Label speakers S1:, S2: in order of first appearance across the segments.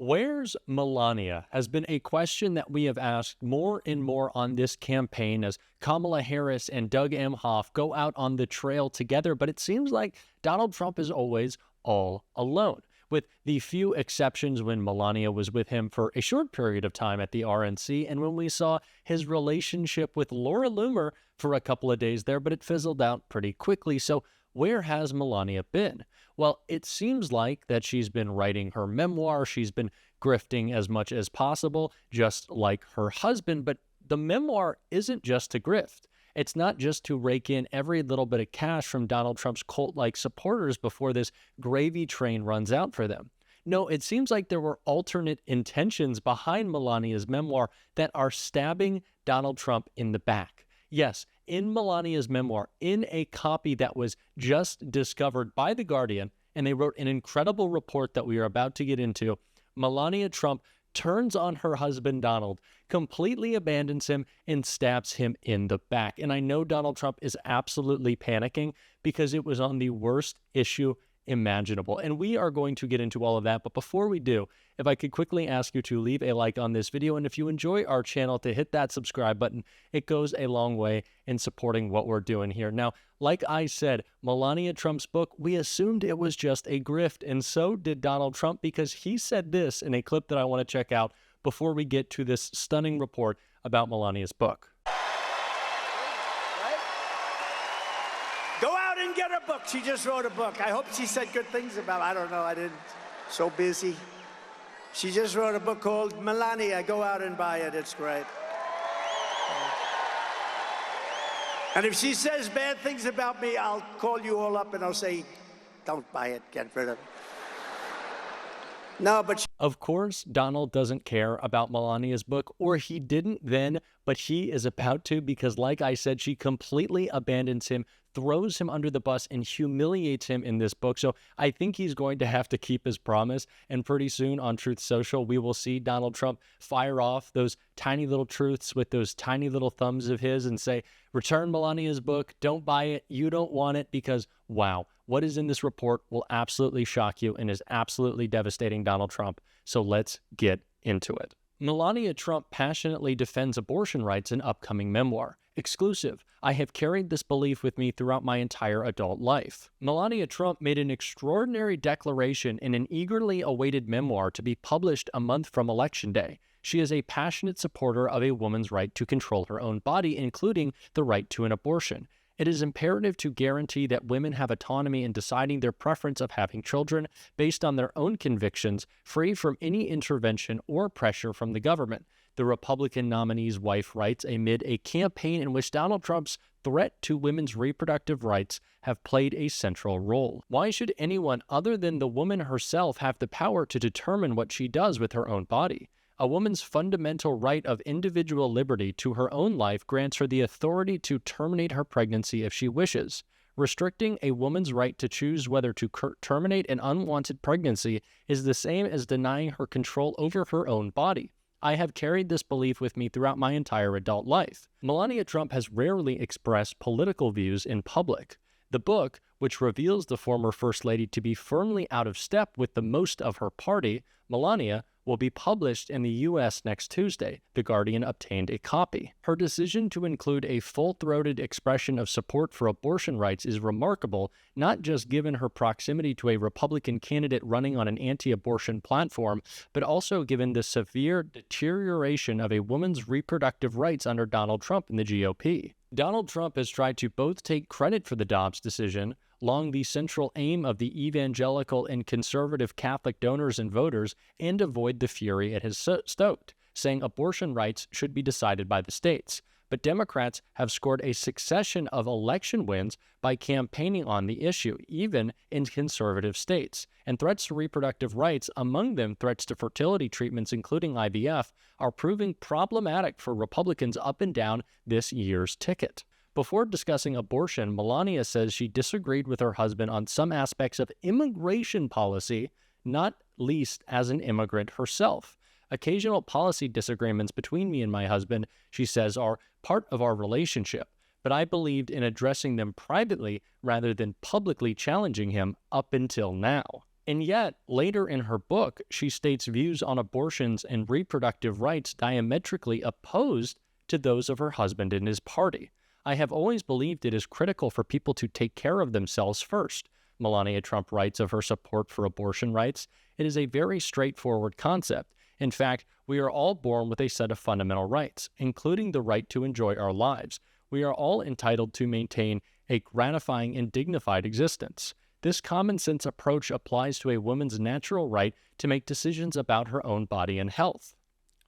S1: Where's Melania has been a question that we have asked more and more on this campaign as Kamala Harris and Doug Emhoff go out on the trail together, but it seems like Donald Trump is always all alone, with the few exceptions when Melania was with him for a short period of time at the RNC and when we saw his relationship with Laura Loomer for a couple of days there, but it fizzled out pretty quickly. So where has Melania been? Well, it seems like that she's been writing her memoir. She's been grifting as much as possible, just like her husband. But the memoir isn't just to grift. It's not just to rake in every little bit of cash from Donald Trump's cult-like supporters before this gravy train runs out for them. No, it seems like there were alternate intentions behind Melania's memoir that are stabbing Donald Trump in the back. Yes, in Melania's memoir, in a copy that was just discovered by The Guardian, and they wrote an incredible report that we are about to get into, Melania Trump turns on her husband Donald, completely abandons him, and stabs him in the back. And I know Donald Trump is absolutely panicking because it was on the worst issue imaginable. And we are going to get into all of that. But before we do, if I could quickly ask you to leave a like on this video, and if you enjoy our channel, to hit that subscribe button. It goes a long way in supporting what we're doing here. Now, like I said, Melania Trump's book, we assumed it was just a grift, and so did Donald Trump, because he said this in a clip that I want to check out before we get to this stunning report about Melania's book.
S2: Go out and get her book. She just wrote a book. I hope she said good things about it. I don't know. I didn't. So busy. She just wrote a book called Melania. Go out and buy it. It's great. And if she says bad things about me, I'll call you all up and I'll say, don't buy it. Get rid of it. No, but
S1: of course, Donald doesn't care about Melania's book, or he didn't then, but he is about to, because like I said, she completely abandons him, throws him under the bus, and humiliates him in this book. So I think he's going to have to keep his promise. And pretty soon on Truth Social, we will see Donald Trump fire off those tiny little truths with those tiny little thumbs of his and say, return Melania's book, don't buy it, you don't want it, because wow, what is in this report will absolutely shock you and is absolutely devastating Donald Trump. So let's get into it. Melania Trump passionately defends abortion rights in upcoming memoir. Exclusive. I have carried this belief with me throughout my entire adult life. Melania Trump made an extraordinary declaration in an eagerly awaited memoir to be published a month from Election Day. She is a passionate supporter of a woman's right to control her own body, including the right to an abortion. It is imperative to guarantee that women have autonomy in deciding their preference of having children based on their own convictions, free from any intervention or pressure from the government, the Republican nominee's wife writes amid a campaign in which Donald Trump's threat to women's reproductive rights have played a central role. Why should anyone other than the woman herself have the power to determine what she does with her own body? A woman's fundamental right of individual liberty to her own life grants her the authority to terminate her pregnancy if she wishes. Restricting a woman's right to choose whether to terminate an unwanted pregnancy is the same as denying her control over her own body. I have carried this belief with me throughout my entire adult life. Melania Trump has rarely expressed political views in public. The book, which reveals the former First Lady to be firmly out of step with the most of her party, Melania, will be published in the U.S. next Tuesday. The Guardian obtained a copy. Her decision to include a full-throated expression of support for abortion rights is remarkable, not just given her proximity to a Republican candidate running on an anti-abortion platform, but also given the severe deterioration of a woman's reproductive rights under Donald Trump and the GOP. Donald Trump has tried to both take credit for the Dobbs decision, long the central aim of the evangelical and conservative Catholic donors and voters, and avoid the fury it has stoked, saying abortion rights should be decided by the states. But Democrats have scored a succession of election wins by campaigning on the issue, even in conservative states. And threats to reproductive rights, among them threats to fertility treatments including IVF, are proving problematic for Republicans up and down this year's ticket. Before discussing abortion, Melania says she disagreed with her husband on some aspects of immigration policy, not least as an immigrant herself. Occasional policy disagreements between me and my husband, she says, are part of our relationship, but I believed in addressing them privately rather than publicly challenging him up until now. And yet, later in her book, she states views on abortions and reproductive rights diametrically opposed to those of her husband and his party. I have always believed it is critical for people to take care of themselves first, Melania Trump writes of her support for abortion rights. It is a very straightforward concept. In fact, we are all born with a set of fundamental rights, including the right to enjoy our lives. We are all entitled to maintain a gratifying and dignified existence. This common sense approach applies to a woman's natural right to make decisions about her own body and health.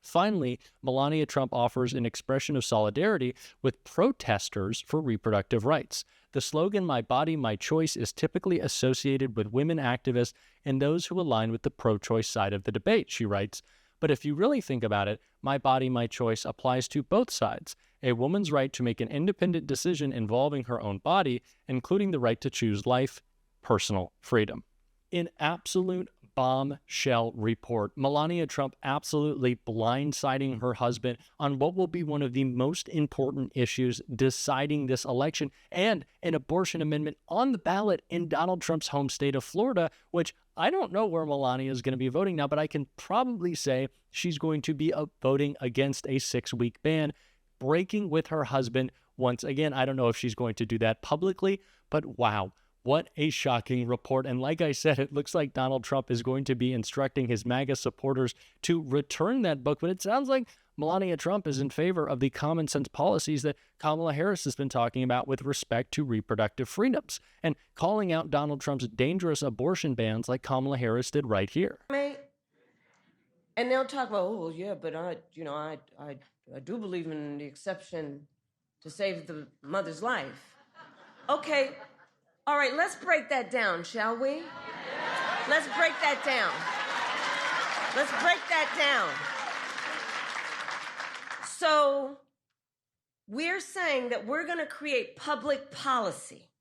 S1: Finally, Melania Trump offers an expression of solidarity with protesters for reproductive rights. The slogan, "My body, my choice," is typically associated with women activists and those who align with the pro-choice side of the debate, she writes. But if you really think about it, "my body, my choice" applies to both sides. A woman's right to make an independent decision involving her own body, including the right to choose life, personal freedom. In absolute bombshell report, Melania Trump absolutely blindsiding her husband on what will be one of the most important issues deciding this election, and an abortion amendment on the ballot in Donald Trump's home state of Florida, which I don't know where Melania is going to be voting now, but I can probably say she's going to be voting against a 6-week ban, breaking with her husband once again. I don't know if she's going to do that publicly, but wow. What a shocking report. And like I said, it looks like Donald Trump is going to be instructing his MAGA supporters to return that book. But it sounds like Melania Trump is in favor of the common sense policies that Kamala Harris has been talking about with respect to reproductive freedoms, and calling out Donald Trump's dangerous abortion bans like Kamala Harris did right here.
S3: And they'll talk about, oh, yeah, but I do believe in the exception to save the mother's life. Okay. All right, let's break that down, shall we? Let's break that down. Let's break that down. So we're saying that we're going to create public policy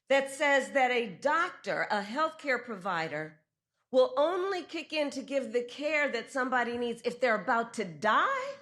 S3: that says that a doctor, a healthcare provider, will only kick in to give the care that somebody needs if they're about to die?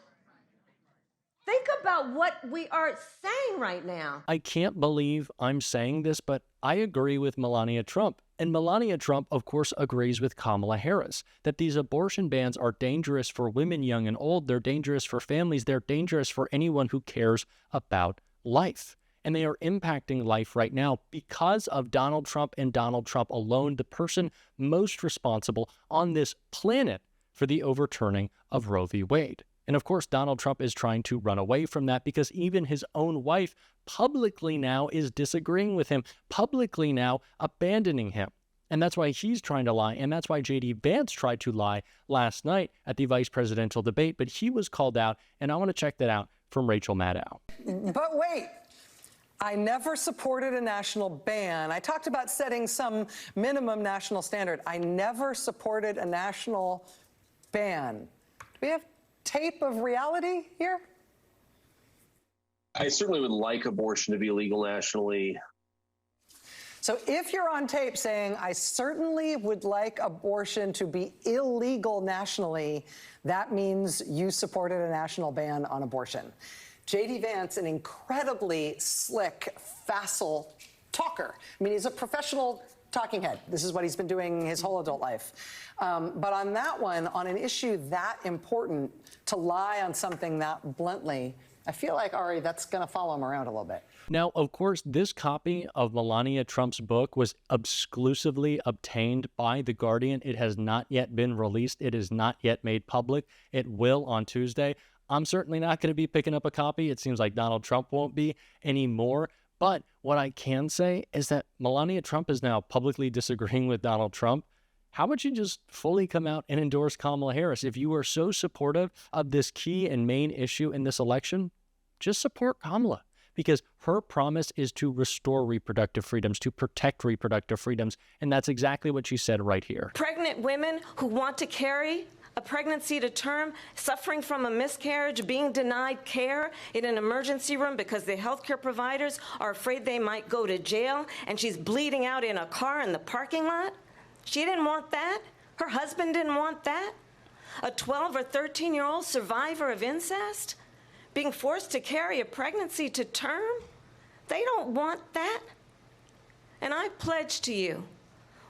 S3: Think about what we are saying right now.
S1: I can't believe I'm saying this, but I agree with Melania Trump. And Melania Trump, of course, agrees with Kamala Harris that these abortion bans are dangerous for women young and old. They're dangerous for families. They're dangerous for anyone who cares about life. And they are impacting life right now because of Donald Trump and Donald Trump alone, the person most responsible on this planet for the overturning of Roe v. Wade. And of course, Donald Trump is trying to run away from that because even his own wife publicly now is disagreeing with him, publicly now abandoning him. And that's why he's trying to lie. And that's why J.D. Vance tried to lie last night at the vice presidential debate. But he was called out. And I want to check that out from Rachel Maddow.
S4: But wait. I never supported a national ban. I talked about setting some minimum national standard. I never supported a national ban. Do we have tape of reality here?
S5: I certainly would like abortion to be illegal nationally.
S4: So if you're on tape saying, I certainly would like abortion to be illegal nationally, that means you supported a national ban on abortion. J.D. Vance, an incredibly slick, facile talker. I mean, he's a professional talking head. This is what he's been doing his whole adult life. But on that one, on an issue that important, to lie on something that bluntly, I feel like, Ari, that's going to follow him around a little bit.
S1: Now, of course, this copy of Melania Trump's book was exclusively obtained by The Guardian. It has not yet been released. It is not yet made public. It will on Tuesday. I'm certainly not going to be picking up a copy. It seems like Donald Trump won't be anymore. But what I can say is that Melania Trump is now publicly disagreeing with Donald Trump. How about you just fully come out and endorse Kamala Harris? If you are so supportive of this key and main issue in this election, just support Kamala, because her promise is to restore reproductive freedoms, to protect reproductive freedoms. And that's exactly what she said right here.
S3: Pregnant women who want to carry a pregnancy to term, suffering from a miscarriage, being denied care in an emergency room because the healthcare providers are afraid they might go to jail, and she's bleeding out in a car in the parking lot. She didn't want that. Her husband didn't want that. A 12 or 13-year-old survivor of incest being forced to carry a pregnancy to term. They don't want that. And I pledge to you,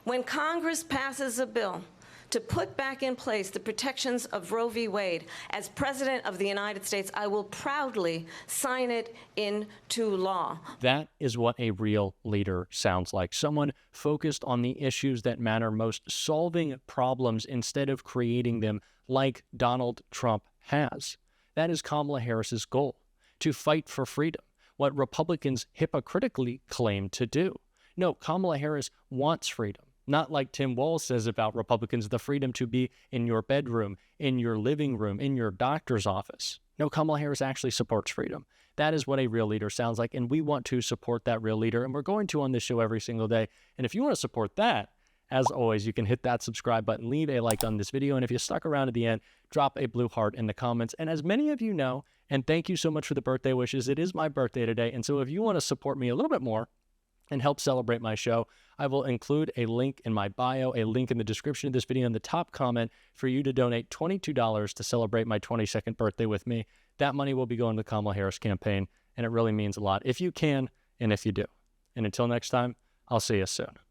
S3: When Congress passes a bill to put back in place the protections of Roe v. Wade, as President of the United States, I will proudly sign it into law.
S1: That is what a real leader sounds like. Someone focused on the issues that matter most, solving problems instead of creating them, like Donald Trump has. That is Kamala Harris's goal, to fight for freedom, what Republicans hypocritically claim to do. No, Kamala Harris wants freedom. Not like Tim Walz says about Republicans, the freedom to be in your bedroom, in your living room, in your doctor's office. No, Kamala Harris actually supports freedom. That is what a real leader sounds like, and we want to support that real leader, and we're going to on this show every single day. And if you want to support that, as always, you can hit that subscribe button, leave a like on this video, and if you stuck around at the end, drop a blue heart in the comments. And as many of you know, and thank you so much for the birthday wishes, it is my birthday today, and so if you want to support me a little bit more and help celebrate my show, I will include a link in my bio, a link in the description of this video, in the top comment for you to donate $22 to celebrate my 22nd birthday with me. That money will be going to the Kamala Harris campaign, and it really means a lot if you can and if you do. And until next time, I'll see you soon.